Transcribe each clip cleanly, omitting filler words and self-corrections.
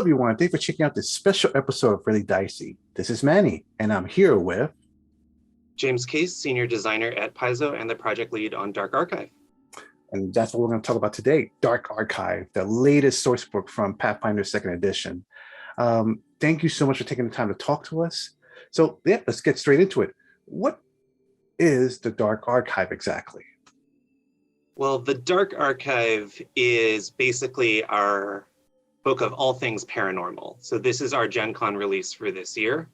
everyone? Thanks for checking out this special episode of Really Dicey. This is Manny, and I'm here with James Case, Senior Designer at Paizo and the project lead on Dark Archive. and that's what we're going to talk about today, Dark Archive, the latest source book from Pathfinder Second Edition. Thank you so much for taking the time to talk to us. So yeah, let's get straight into it. What is the Dark Archive exactly? Well, the Dark Archive is basically our book of all things paranormal. So this is our Gen Con release for this year.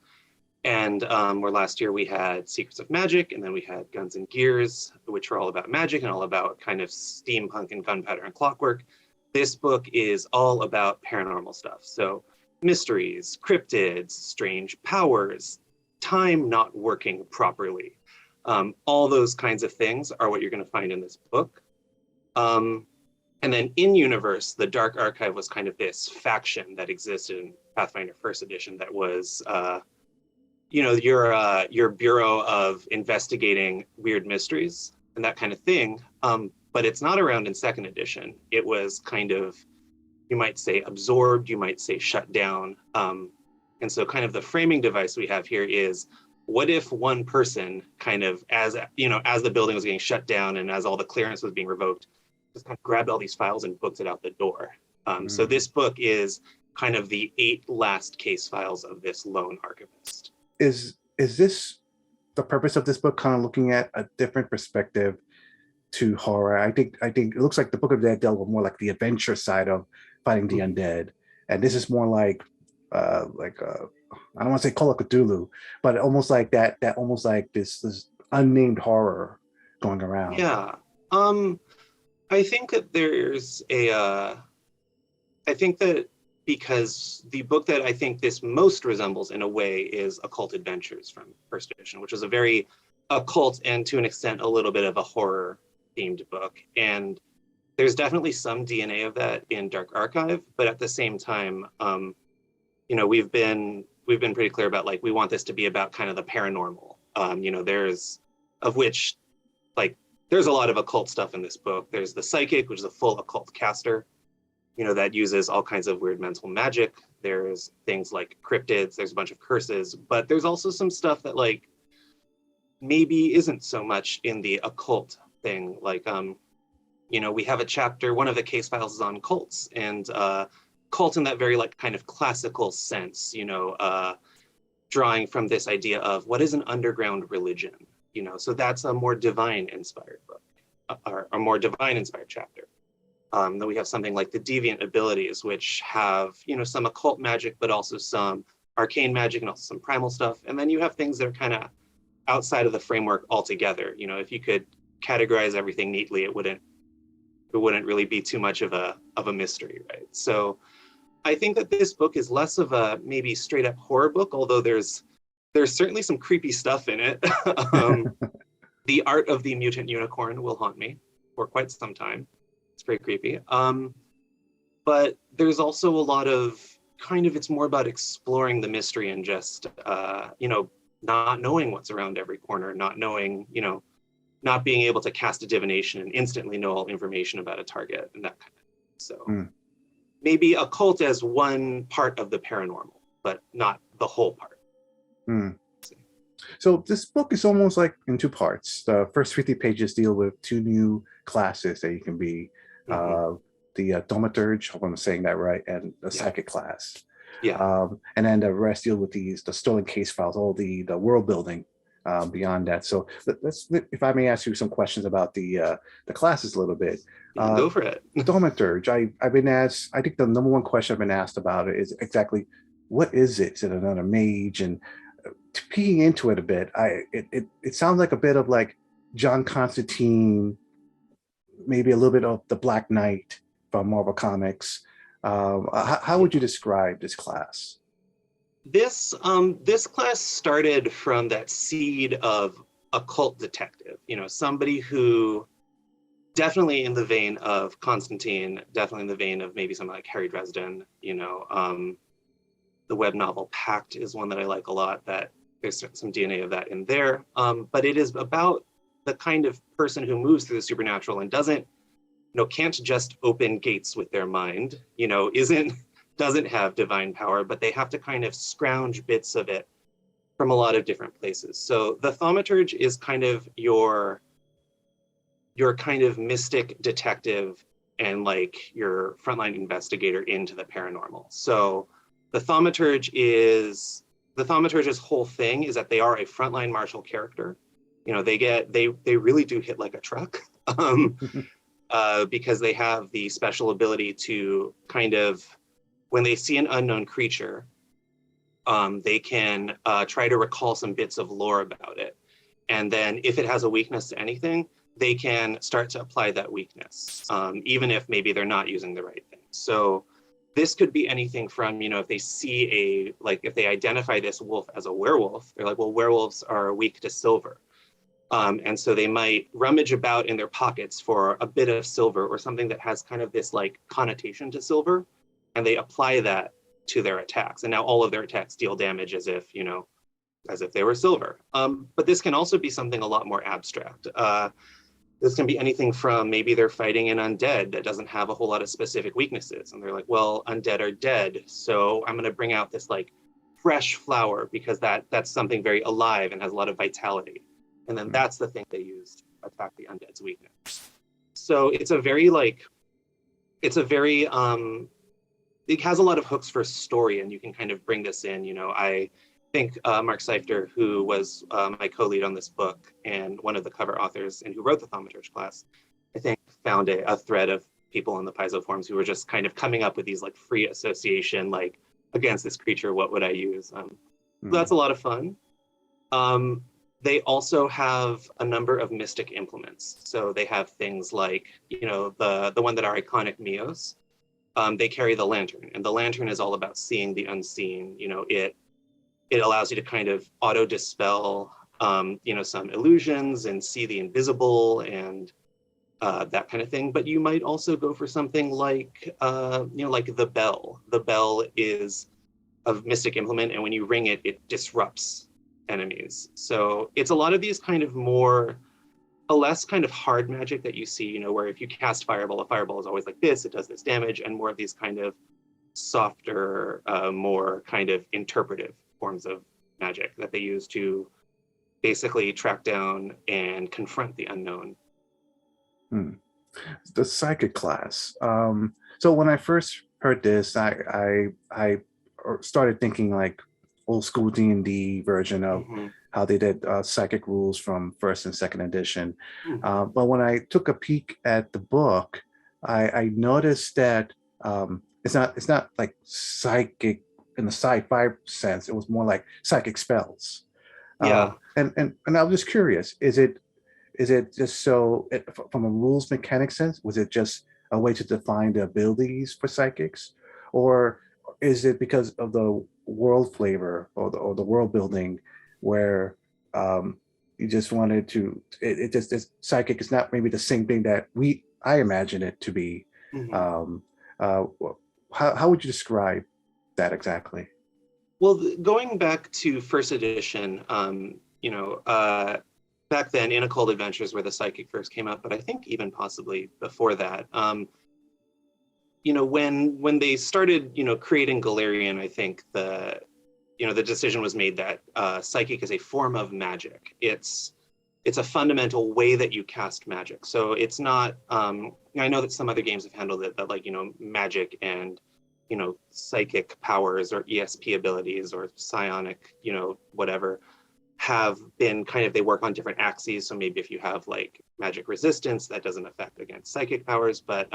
And where last year we had Secrets of Magic, and then we had Guns and Gears, which were all about magic and all about kind of steampunk and gunpowder and clockwork. This book is all about paranormal stuff. So mysteries, cryptids, strange powers, time not working properly. All those kinds of things are what you're going to find in this book. And then in universe, the Dark Archive was kind of this faction that existed in Pathfinder First Edition that was your bureau of investigating weird mysteries and that kind of thing. But it's not around in Second Edition. It was kind of, you might say, absorbed, you might say shut down. And so kind of the framing device we have here is, what if one person kind of, as the building was getting shut down and as all the clearance was being revoked, just kind of grabbed all these files and booked it out the door. So this book is kind of the 8 last case files of this lone archivist. Is this the purpose of this book, kind of looking at a different perspective to horror? I think it looks like the Book of the Dead dealt with more like the adventure side of fighting the undead, and this is more like I don't want to say Call of Cthulhu, but almost like that almost like this unnamed horror going around. Yeah. I think that because the book that I think this most resembles in a way is Occult Adventures from First Edition, which is a very occult and to an extent a little bit of a horror themed book. And there's definitely some DNA of that in Dark Archive, but at the same time, we've been pretty clear about, like, we want this to be about kind of the paranormal. There's a lot of occult stuff in this book. There's the Psychic, which is a full occult caster, that uses all kinds of weird mental magic. There's things like cryptids, there's a bunch of curses, but there's also some stuff that, like, maybe isn't so much in the occult thing. Like, we have a chapter, one of the case files is on cults, and cult in that very, like, kind of classical sense, drawing from this idea of what is an underground religion, so that's a more divine inspired book, or a more divine inspired chapter. Then we have something like the Deviant Abilities, which have, some occult magic, but also some arcane magic and also some primal stuff. And then you have things that are kind of outside of the framework altogether. If you could categorize everything neatly, it wouldn't really be too much of a mystery, right? So I think that this book is less of a maybe straight up horror book, although there's certainly some creepy stuff in it. The art of the mutant unicorn will haunt me for quite some time. It's very creepy. But there's also a lot of it's more about exploring the mystery and just, not knowing what's around every corner, not knowing, not being able to cast a divination and instantly know all information about a target and that kind of thing. So maybe occult as one part of the paranormal, but not the whole part. So this book is almost like in 2 parts. The first 50 pages deal with 2 new classes that you can be. The Thaumaturge, I hope I'm saying that right, and the Psychic class. Yeah. And then the rest deal with the stolen case files, all the world building beyond that. So let's, if I may ask you some questions about the classes a little bit. Go for it. Thaumaturge, I've been asked, I think the number 1 question I've been asked about it is exactly, what is it? Is it another mage? And peeking into it a bit, it sounds like a bit of like John Constantine, maybe a little bit of the Black Knight from Marvel Comics. How would you describe this class? This class started from that seed of occult detective, somebody who definitely in the vein of Constantine, definitely in the vein of maybe something like Harry Dresden, the web novel Pact is one that I like a lot, that there's some DNA of that in there. But it is about the kind of person who moves through the supernatural and doesn't, can't just open gates with their mind, isn't doesn't have divine power, but they have to kind of scrounge bits of it from a lot of different places. So the Thaumaturge is kind of your kind of mystic detective and like your frontline investigator into the paranormal. So the Thaumaturge's whole thing is that they are a frontline martial character. You know, they really do hit like a truck, because they have the special ability to kind of, when they see an unknown creature, they can try to recall some bits of lore about it. And then if it has a weakness to anything, they can start to apply that weakness, even if maybe they're not using the right thing. So this could be anything from, you know, if they see if they identify this wolf as a werewolf, they're like, well, werewolves are weak to silver. And so they might rummage about in their pockets for a bit of silver or something that has kind of this like connotation to silver, and they apply that to their attacks. And now all of their attacks deal damage as if they were silver. But this can also be something a lot more abstract. This can be anything from, maybe they're fighting an undead that doesn't have a whole lot of specific weaknesses. And they're like, well, undead are dead, so I'm going to bring out this like fresh flower because that's something very alive and has a lot of vitality. And then that's the thing they use to attack the undead's weakness. So it has a lot of hooks for story, and you can kind of bring this in. You know, I think Mark Seifter, who was my co-lead on this book and one of the cover authors and who wrote the Thaumaturge class, I think found a thread of people on the Paizo forums who were just kind of coming up with these like free association, like, against this creature, what would I use? So that's a lot of fun. They also have a number of mystic implements. So they have things like, you know, the one that are iconic Mios. They carry the lantern, and the lantern is all about seeing the unseen. You know, it allows you to kind of auto dispel, you know, some illusions and see the invisible and that kind of thing. But you might also go for something like, you know, like the bell. The bell is a mystic implement, and when you ring it, it disrupts enemies. So it's a lot of these kind of a less kind of hard magic that you see, you know, where if you cast fireball, a fireball is always like this, it does this damage, and more of these kind of softer, more kind of interpretive forms of magic that they use to basically track down and confront the unknown. The psychic class. So when I first heard this, I started thinking like old school D&D version of how they did psychic rules from first and second edition. But when I took a peek at the book, I noticed that it's not like psychic in the sci-fi sense. It was more like psychic spells. And I was just curious, is it just so from a rules mechanic sense, was it just a way to define the abilities for psychics, or is it because of the world flavor or the world building where you just wanted to, psychic is not maybe the same thing that I imagine it to be. How would you describe that exactly? Well, going back to first edition, you know, back then in Occult Adventures where the psychic first came out, but I think even possibly before that, you know, when they started, you know, creating Golarion, I think the decision was made that psychic is a form of magic. It's a fundamental way that you cast magic. So it's not, I know that some other games have handled it that, like, you know, magic and, you know, psychic powers or ESP abilities or psionic, you know, whatever, have been kind of, they work on different axes. So maybe if you have like magic resistance, that doesn't affect against psychic powers. But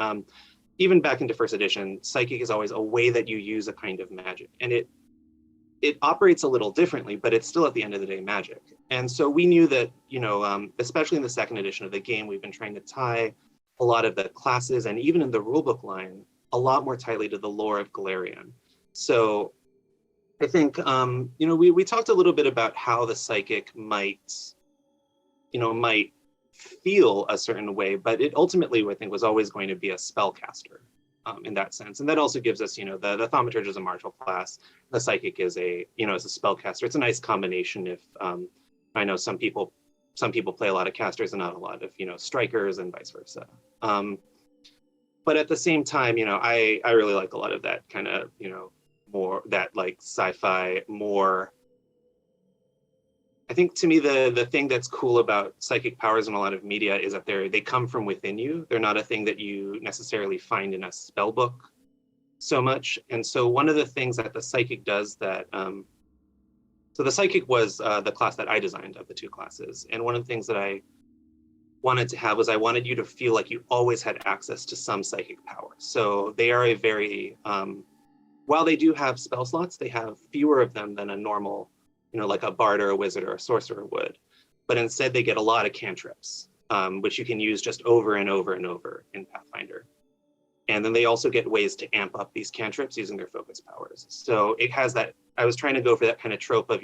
even back into first edition, psychic is always a way that you use a kind of magic. And it operates a little differently, but it's still at the end of the day magic. And so we knew that, you know, especially in the second edition of the game, we've been trying to tie a lot of the classes and even in the rulebook line a lot more tightly to the lore of Golarion. So I think, you know, we talked a little bit about how the psychic might feel a certain way, but it ultimately, I think, was always going to be a spellcaster in that sense. And that also gives us, you know, the Thaumaturge is a martial class. The psychic is a spellcaster. It's a nice combination. If I know some people play a lot of casters and not a lot of, you know, strikers and vice versa. but at the same time, I really like a lot of that kind of, more that like sci-fi, more. I think to me, the thing that's cool about psychic powers in a lot of media is that they come from within you. They're not a thing that you necessarily find in a spell book so much. And so one of the things that the psychic does that, so the psychic was the class that I designed of the two classes. And one of the things that I wanted to have was I wanted you to feel like you always had access to some psychic power. So they are a very, while they do have spell slots, they have fewer of them than a normal, like a bard or a wizard or a sorcerer would. But instead they get a lot of cantrips, which you can use just over and over and over in Pathfinder. And then they also get ways to amp up these cantrips using their focus powers. So it has that, I was trying to go for that kind of trope of,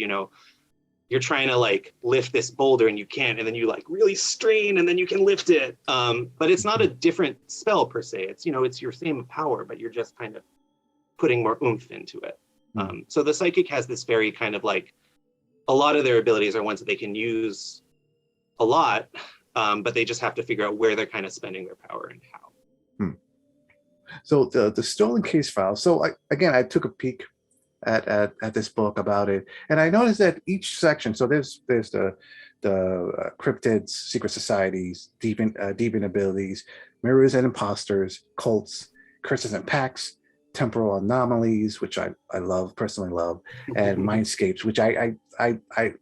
you're trying to like lift this boulder and you can't, and then you like really strain and then you can lift it. But it's not a different spell per se. It's, it's your same power, but you're just kind of putting more oomph into it. So the psychic has this very kind of like, a lot of their abilities are ones that they can use a lot, but they just have to figure out where they're kind of spending their power and how. So the stolen case file. So I took a peek at this book about it, and I noticed that each section. So there's the cryptids, secret societies, deviant abilities, mirrors and imposters, cults, curses and pacts, temporal anomalies, which I personally love, and mindscapes, which I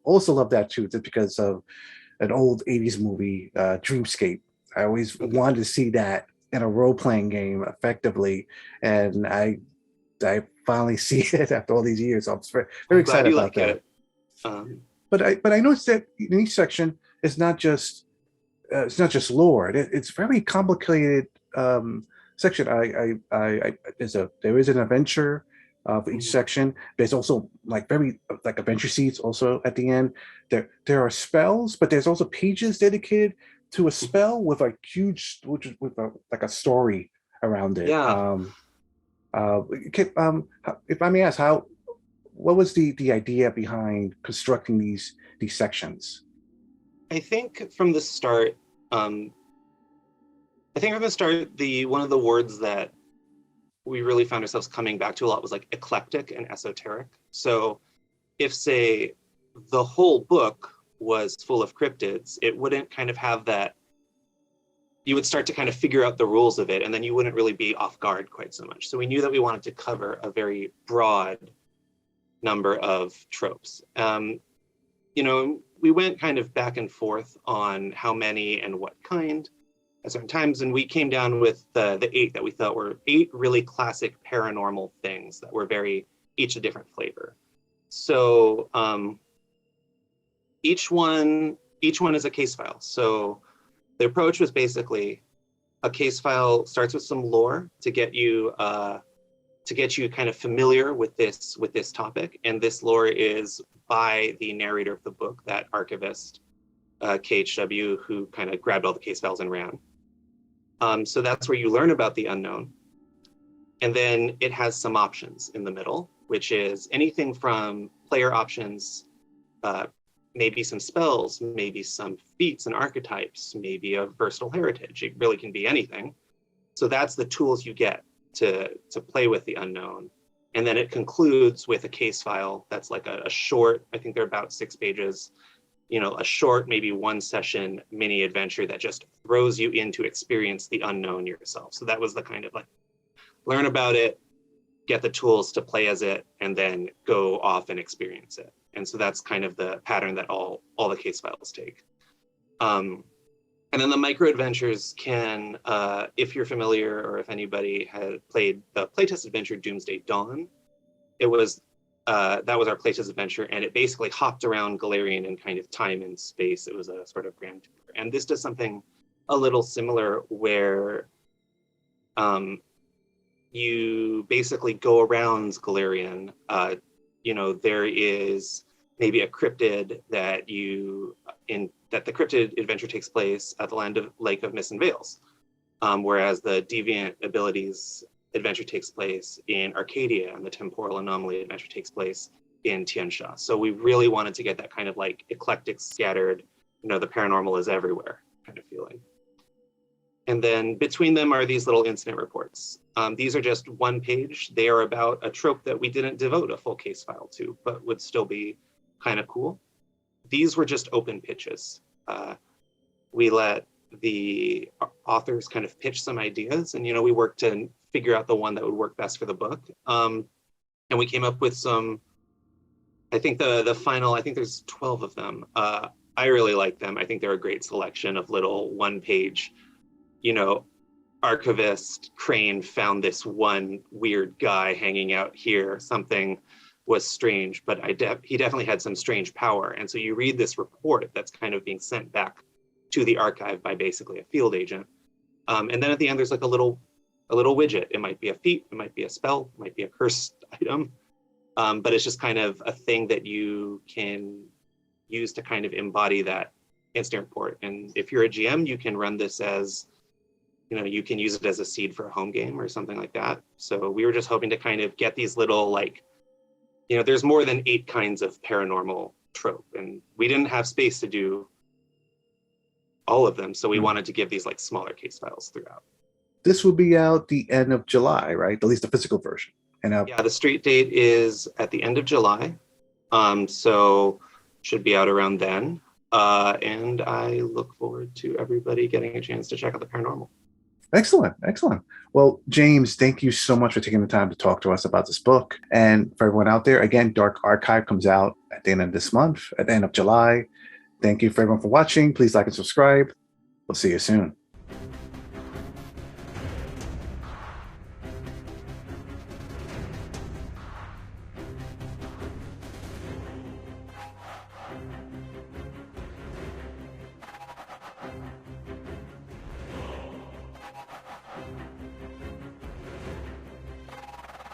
also love that too, just because of an old 80s movie, Dreamscape. I always wanted to see that in a role-playing game effectively, and I finally see it after all these years. So I'm very excited about that. But I noticed that in each section it's not just lore. It's very complicated section. There is an adventure for each section. There's also like adventure seats also at the end. There are spells, but there's also pages dedicated to a spell with a huge, like a story around it. Yeah. If I may ask, what was the idea behind constructing these sections? I think from the start, one of the words that we really found ourselves coming back to a lot was like eclectic and esoteric. So if, say, the whole book was full of cryptids, it wouldn't kind of have that. You would start to kind of figure out the rules of it, and then you wouldn't really be off guard quite so much. So we knew that we wanted to cover a very broad number of tropes. We went kind of back and forth on how many and what kind at certain times, and we came down with the 8 that we thought were 8 really classic paranormal things that were each a different flavor. So each one is a case file. So the approach was basically a case file starts with some lore to get you kind of familiar with this topic, and this lore is by the narrator of the book, that archivist KHW, who kind of grabbed all the case files and ran. So that's where you learn about the unknown, and then it has some options in the middle, which is anything from player options, maybe some spells, maybe some feats and archetypes, maybe a versatile heritage. It really can be anything. So that's the tools you get to play with the unknown. And then it concludes with a case file that's like a short, I think they're about 6 pages, a short, maybe 1 session mini adventure that just throws you in to experience the unknown yourself. So that was the kind of like, learn about it, get the tools to play as it, and then go off and experience it. And so that's kind of the pattern that all the case files take. And then the micro adventures can, if you're familiar or if anybody had played the playtest adventure Doomsday Dawn, that was our playtest adventure, and it basically hopped around Golarion in kind of time and space. It was a sort of grand tour. And this does something a little similar where you basically go around Golarion. There is maybe a cryptid that the cryptid adventure takes place at the Lake of Mist and Veils, whereas the deviant abilities adventure takes place in Arcadia, and the temporal anomaly adventure takes place in Tiansha. So we really wanted to get that kind of like eclectic, scattered, the paranormal is everywhere kind of feeling. And then between them are these little incident reports. These are just one page. They are about a trope that we didn't devote a full case file to, but would still be kind of cool. These were just open pitches. We let the authors kind of pitch some ideas, and we worked to figure out the one that would work best for the book. And we came up with some. I think the final. I think there's 12 of them. I really like them. I think they're a great selection of little one-page. Archivist Crane found this one weird guy hanging out here. Something was strange, but he definitely had some strange power. And so you read this report that's kind of being sent back to the archive by basically a field agent. And then at the end, there's like a little widget. It might be a feat, it might be a spell, it might be a cursed item. But it's just kind of a thing that you can use to kind of embody that instant report. And if you're a GM, you can run this as, you can use it as a seed for a home game or something like that. So we were just hoping to kind of get these little, there's more than 8 kinds of paranormal trope, and we didn't have space to do all of them. So we wanted to give these smaller case files throughout. This will be out the end of July, right? At least the physical version. And yeah, the street date is at the end of July. So should be out around then. And I look forward to everybody getting a chance to check out the paranormal. Excellent. Well, James, thank you so much for taking the time to talk to us about this book. And for everyone out there, again, Dark Archive comes out at the end of this month, at the end of July. Thank you for everyone for watching. Please like and subscribe. We'll see you soon.